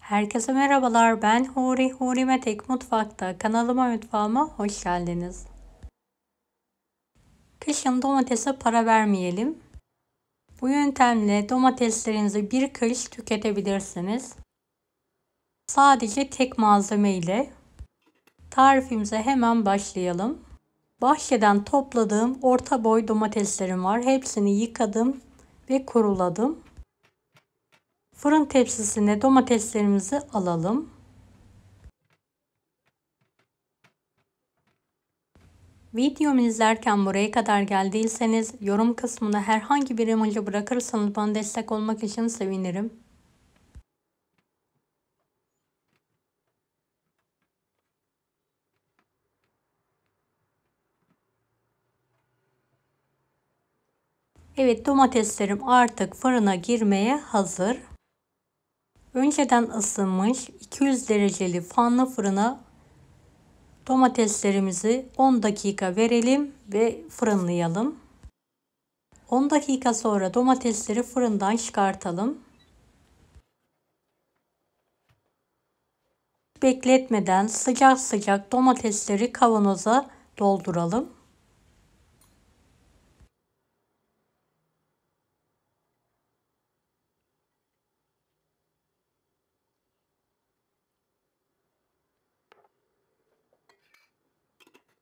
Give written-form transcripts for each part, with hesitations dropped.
Herkese merhabalar. Ben Huri Metek Mutfak'ta. Mutfağıma hoş geldiniz. Kışın domatese para vermeyelim. Bu yöntemle domateslerinizi bir kış tüketebilirsiniz. Sadece tek malzeme ile. Tarifimize hemen başlayalım. Bahçeden topladığım orta boy domateslerim var. Hepsini yıkadım ve kuruladım. Fırın tepsisine domateslerimizi alalım. Videomu izlerken buraya kadar geldiyseniz yorum kısmına herhangi bir emoji bırakırsanız bana destek olmak için sevinirim. Evet, domateslerim artık fırına girmeye hazır. Önceden ısınmış 200 dereceli fanlı fırına domateslerimizi 10 dakika verelim ve fırınlayalım. 10 dakika sonra domatesleri fırından çıkartalım. Bekletmeden sıcak sıcak domatesleri kavanoza dolduralım.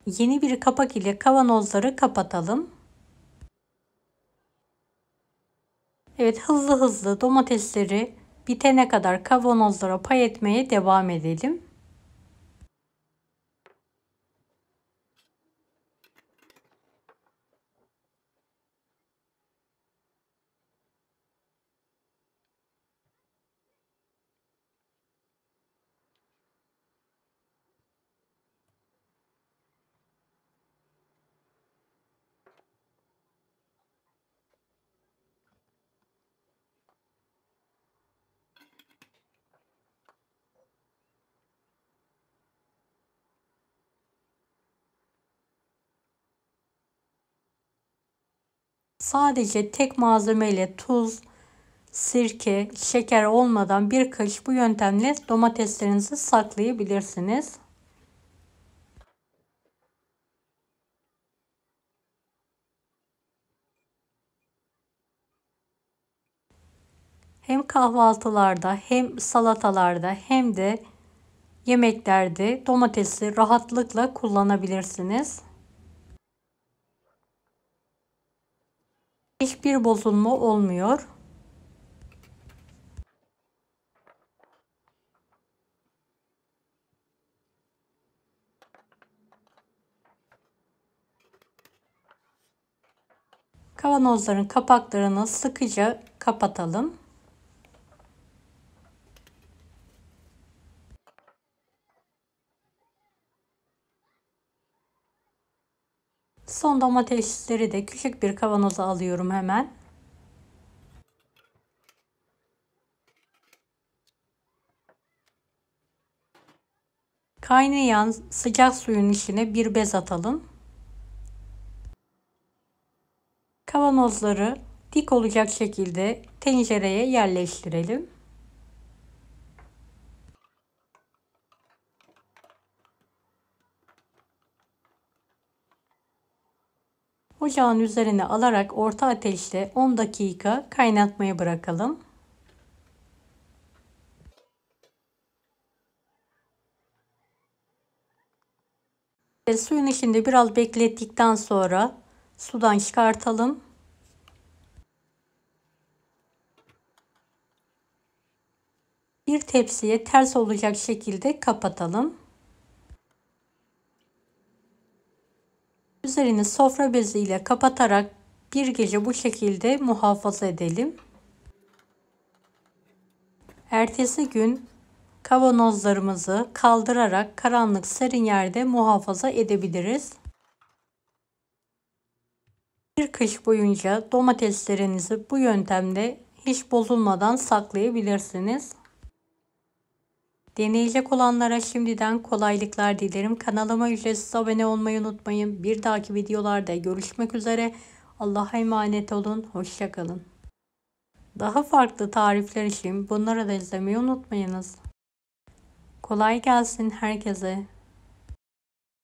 Yeni bir kapak ile kavanozları kapatalım. Evet, hızlı domatesleri bitene kadar kavanozlara pay etmeye devam edelim. Sadece tek malzeme ile tuz, sirke, şeker olmadan bir kış bu yöntemle domateslerinizi saklayabilirsiniz. Hem kahvaltılarda hem salatalarda hem de yemeklerde domatesi rahatlıkla kullanabilirsiniz. Hiçbir bozulma olmuyor. Kavanozların kapaklarını sıkıca kapatalım. Son domatesleri de küçük bir kavanoza alıyorum hemen. Kaynayan sıcak suyun içine bir bez atalım. Kavanozları dik olacak şekilde tencereye yerleştirelim. Ocağın üzerine alarak orta ateşte 10 dakika kaynatmaya bırakalım. Ve suyun içinde biraz beklettikten sonra sudan çıkartalım. Bir tepsiye ters olacak şekilde kapatalım. Üzerini sofra bezi ile kapatarak bir gece bu şekilde muhafaza edelim. Ertesi gün kavanozlarımızı kaldırarak karanlık serin yerde muhafaza edebiliriz. Bir kış boyunca domateslerinizi bu yöntemle hiç bozulmadan saklayabilirsiniz. Deneyecek olanlara şimdiden kolaylıklar dilerim. Kanalıma ücretsiz abone olmayı unutmayın. Bir dahaki videolarda görüşmek üzere. Allah'a emanet olun. Hoşça kalın. Daha farklı tarifler için bunları da izlemeyi unutmayınız. Kolay gelsin herkese.